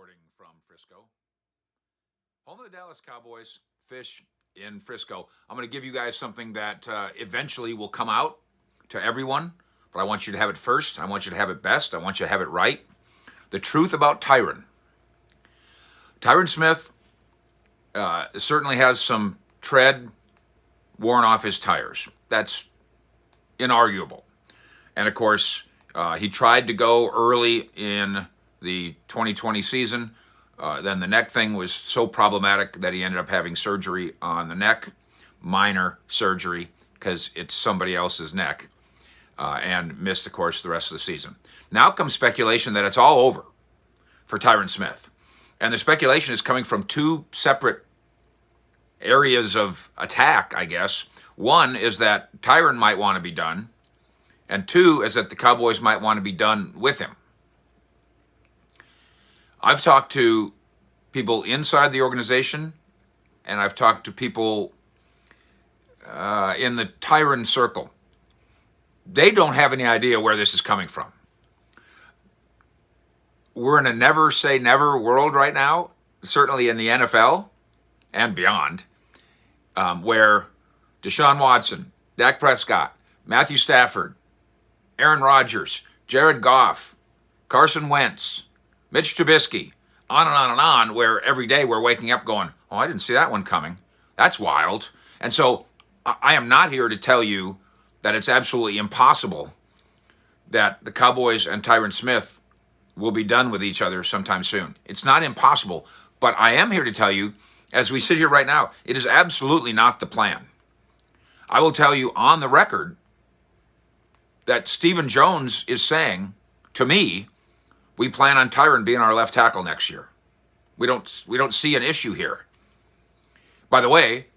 reporting from Frisco. Home of the Dallas Cowboys, Fish in Frisco. I'm going to give you guys something that eventually will come out to everyone, but I want you to have it first. I want you to have it best. I want you to have it right. The truth about Tyron. Tyron Smith certainly has some tread worn off his tires. That's inarguable. And of course, he tried to go early in the 2020 season. Then the neck thing was so problematic that he ended up having surgery on the neck, minor surgery, because it's somebody else's neck, and missed, of course, the rest of the season. Now comes speculation that it's all over for Tyron Smith. And the speculation is coming from two separate areas of attack, I guess. One is that Tyron might want to be done, and two is that the Cowboys might want to be done with him. I've talked to people inside the organization, and I've talked to people in the Tyron circle. They don't have any idea where this is coming from. We're in a never say never world right now, certainly in the NFL and beyond, where Deshaun Watson, Dak Prescott, Matthew Stafford, Aaron Rodgers, Jared Goff, Carson Wentz, Mitch Trubisky, on and on and on, where every day we're waking up going, oh, I didn't see that one coming. That's wild. And so I am not here to tell you that it's absolutely impossible that the Cowboys and Tyron Smith will be done with each other sometime soon. It's not impossible, but I am here to tell you, as we sit here right now, it is absolutely not the plan. I will tell you on the record that Stephen Jones is saying to me, we plan on Tyron being our left tackle next year. We don't see an issue here. By the way,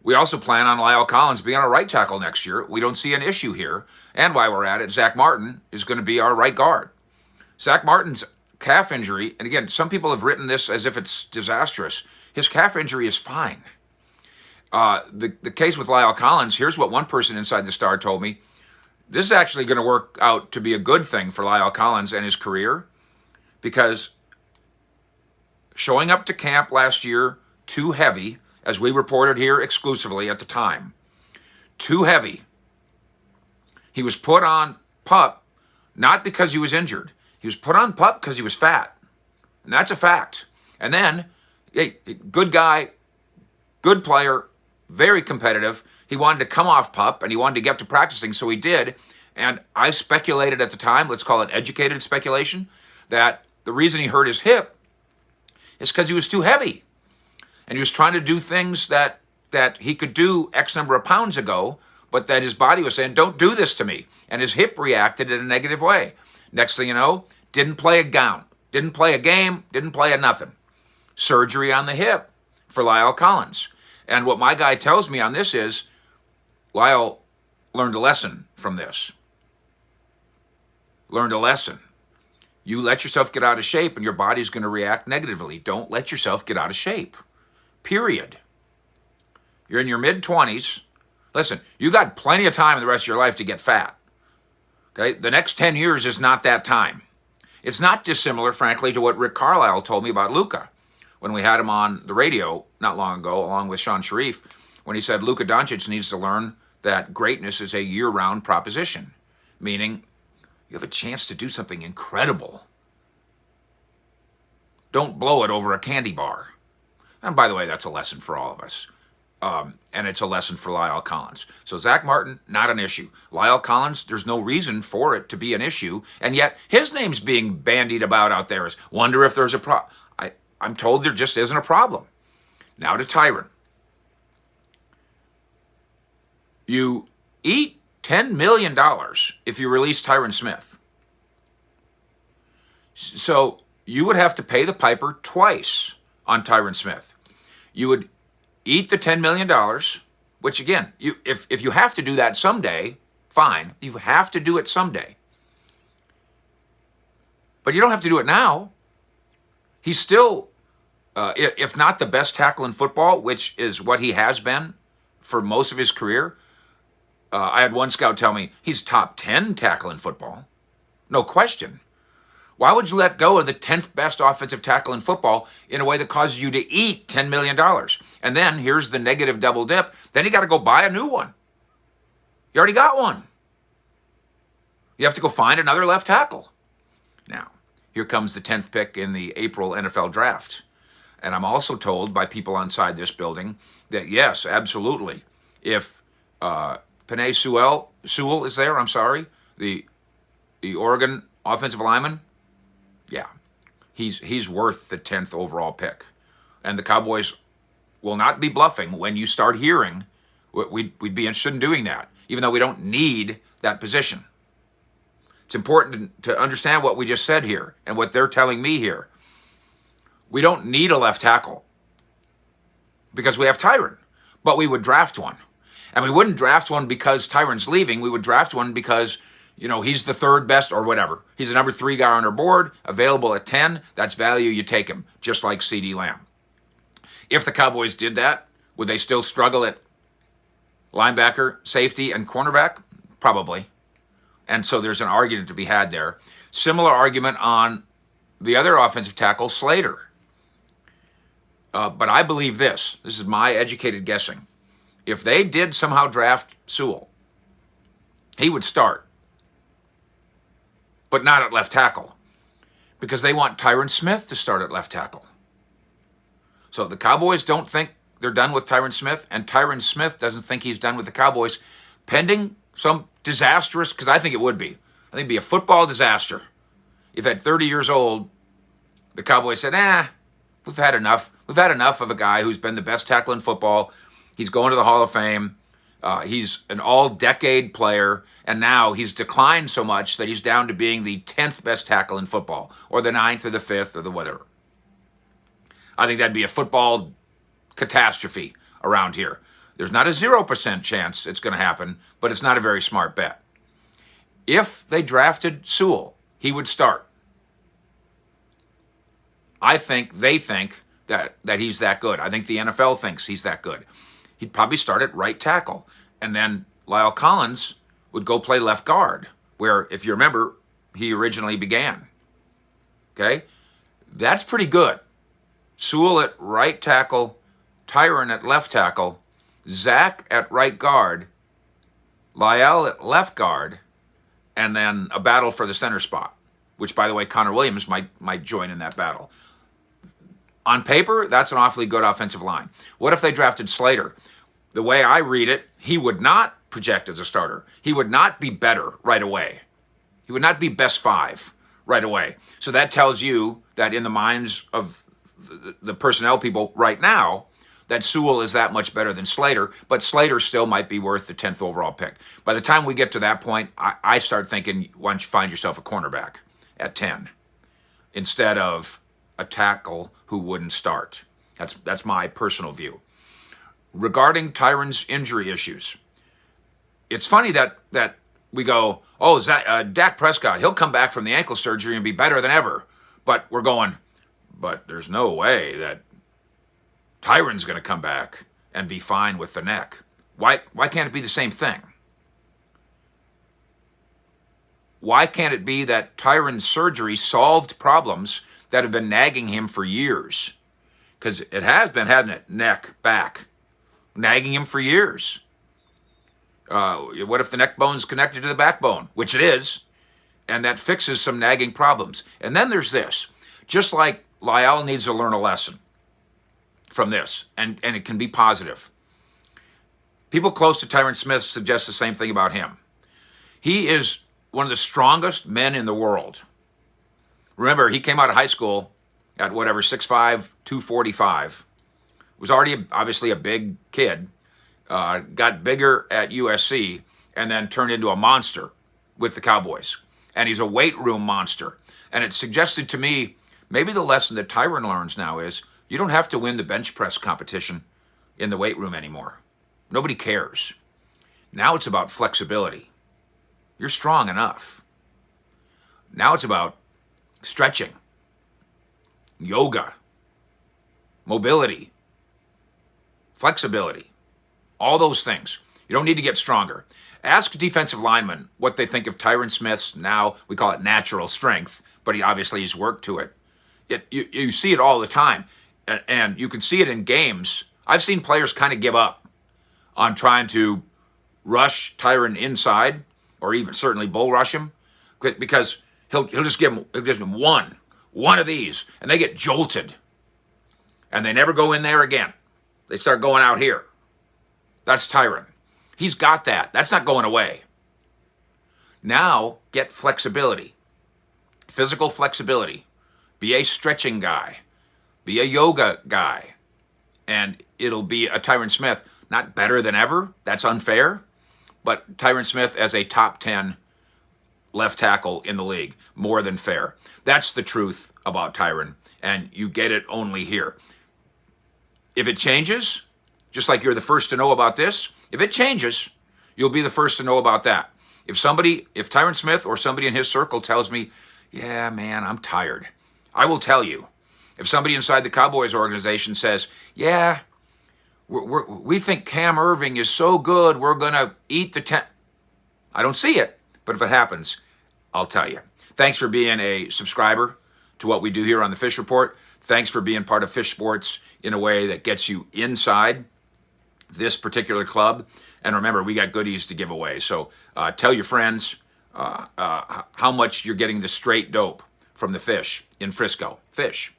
we also plan on Lyle Collins being our right tackle next year. We don't see an issue here. And while we're at it, Zach Martin is going to be our right guard. Zach Martin's calf injury, and again, some people have written this as if it's disastrous. His calf injury is fine. The case with Lyle Collins, here's what one person inside the Star told me. This is actually going to work out to be a good thing for Lyle Collins and his career, because showing up to camp last year too heavy, as we reported here exclusively at the time, too heavy. He was put on PUP not because he was injured. He was put on PUP because he was fat. And that's a fact. And then, hey, good guy, good player, very competitive. He wanted to come off PUP and he wanted to get to practicing, so he did. And I speculated at the time, let's call it educated speculation, that the reason he hurt his hip is because he was too heavy. And he was trying to do things that he could do X number of pounds ago, but that his body was saying, don't do this to me. And his hip reacted in a negative way. Next thing you know, didn't play a game, didn't play a nothing. Surgery on the hip for Lyle Collins. And what my guy tells me on this is, Lyle learned a lesson from this. Learned a lesson. You let yourself get out of shape and your body's going to react negatively. Don't let yourself get out of shape. Period. You're in your mid-20s. Listen, you got plenty of time in the rest of your life to get fat. Okay? The next 10 years is not that time. It's not dissimilar, frankly, to what Rick Carlisle told me about Luka when we had him on the radio not long ago, along with Sean Sharif, when he said Luka Doncic needs to learn that greatness is a year-round proposition, meaning you have a chance to do something incredible. Don't blow it over a candy bar. And by the way, that's a lesson for all of us. And it's a lesson for Lyle Collins. So Zach Martin, not an issue. Lyle Collins, there's no reason for it to be an issue. And yet his name's being bandied about out there as, wonder if there's a problem. I'm told there just isn't a problem. Now to Tyron. You eat $10 million if you release Tyron Smith. So you would have to pay the piper twice on Tyron Smith. You would eat the $10 million, which again, if you have to do that someday, fine. You have to do it someday. But you don't have to do it now. He's still, if not the best tackle in football, which is what he has been for most of his career. I had one scout tell me he's top 10 tackle in football. No question. Why would you let go of the 10th best offensive tackle in football in a way that causes you to eat $10 million? And then here's the negative double dip. Then you got to go buy a new one. You already got one. You have to go find another left tackle. Now, here comes the 10th pick in the April NFL draft. And I'm also told by people inside this building that, yes, absolutely, if Penei Sewell is there, the Oregon offensive lineman, yeah, he's worth the 10th overall pick. And the Cowboys will not be bluffing when you start hearing we'd be interested in doing that, even though we don't need that position. It's important to understand what we just said here and what they're telling me here. We don't need a left tackle because we have Tyron, but we would draft one. And we wouldn't draft one because Tyron's leaving. We would draft one because, he's the third best or whatever. He's the number 3 guy on our board, available at 10. That's value. You take him, just like CeeDee Lamb. If the Cowboys did that, would they still struggle at linebacker, safety, and cornerback? Probably. And so there's an argument to be had there. Similar argument on the other offensive tackle, Slater. But I believe this is my educated guessing. If they did somehow draft Sewell, he would start, but not at left tackle, because they want Tyron Smith to start at left tackle. So the Cowboys don't think they're done with Tyron Smith, and Tyron Smith doesn't think he's done with the Cowboys, pending some disastrous, because I think it would be. I think it'd be a football disaster if at 30 years old, the Cowboys said, we've had enough. We've had enough of a guy who's been the best tackle in football. He's going to the Hall of Fame. He's an all-decade player, and now he's declined so much that he's down to being the 10th best tackle in football, or the 9th or the 5th or the whatever. I think that'd be a football catastrophe around here. There's not a 0% chance it's going to happen, but it's not a very smart bet. If they drafted Sewell, he would start. They think that he's that good. I think the NFL thinks he's that good. He'd probably start at right tackle. And then Lyle Collins would go play left guard, where, if you remember, he originally began. Okay? That's pretty good. Sewell at right tackle, Tyron at left tackle, Zach at right guard, Lyle at left guard, and then a battle for the center spot, which, by the way, Connor Williams might join in that battle. On paper, that's an awfully good offensive line. What if they drafted Slater? The way I read it, he would not project as a starter. He would not be better right away. He would not be best 5 right away. So that tells you that in the minds of the personnel people right now, that Sewell is that much better than Slater, but Slater still might be worth the 10th overall pick. By the time we get to that point, I start thinking once you find yourself a cornerback at 10 instead of a tackle who wouldn't start. That's my personal view. Regarding Tyron's injury issues, it's funny that we go, Dak Prescott, he'll come back from the ankle surgery and be better than ever. But we're going, but there's no way that Tyron's going to come back and be fine with the neck. Why can't it be the same thing? Why can't it be that Tyron's surgery solved problems that have been nagging him for years? Because it has been, hasn't it? Neck, back, nagging him for years. What if the neck bone's connected to the backbone? Which it is. And that fixes some nagging problems. And then there's this. Just like Lyle needs to learn a lesson from this, and it can be positive. People close to Tyron Smith suggest the same thing about him. He is one of the strongest men in the world. Remember, he came out of high school at 6'5", 245. Was already obviously a big kid. Got bigger at USC and then turned into a monster with the Cowboys. And he's a weight room monster. And it suggested to me, maybe the lesson that Tyron learns now is, you don't have to win the bench press competition in the weight room anymore. Nobody cares. Now it's about flexibility. You're strong enough. Now it's about stretching, yoga, mobility, flexibility, all those things. You don't need to get stronger. Ask defensive linemen what they think of Tyron Smith's, now we call it natural strength, but he's worked to it. You see it all the time, and you can see it in games. I've seen players kind of give up on trying to rush Tyron inside, or even certainly bull rush him, because he'll just give him one of these, and they get jolted, and they never go in there again. They start going out here. That's Tyron. He's got that. That's not going away. Now get flexibility, physical flexibility. Be a stretching guy. Be a yoga guy. And it'll be a Tyron Smith, not better than ever. That's unfair. But Tyron Smith as a top 10 left tackle in the league, more than fair. That's the truth about Tyron, and you get it only here. If it changes, just like you're the first to know about this, if it changes, you'll be the first to know about that. If Tyron Smith or somebody in his circle tells me, yeah, man, I'm tired, I will tell you. If somebody inside the Cowboys organization says, yeah, we think Cam Irving is so good, we're going to eat the tent. I don't see it, but if it happens, I'll tell you. Thanks for being a subscriber to what we do here on the Fish Report. Thanks for being part of Fish Sports in a way that gets you inside this particular club. And remember, we got goodies to give away. So tell your friends how much you're getting the straight dope from the Fish in Frisco. Fish.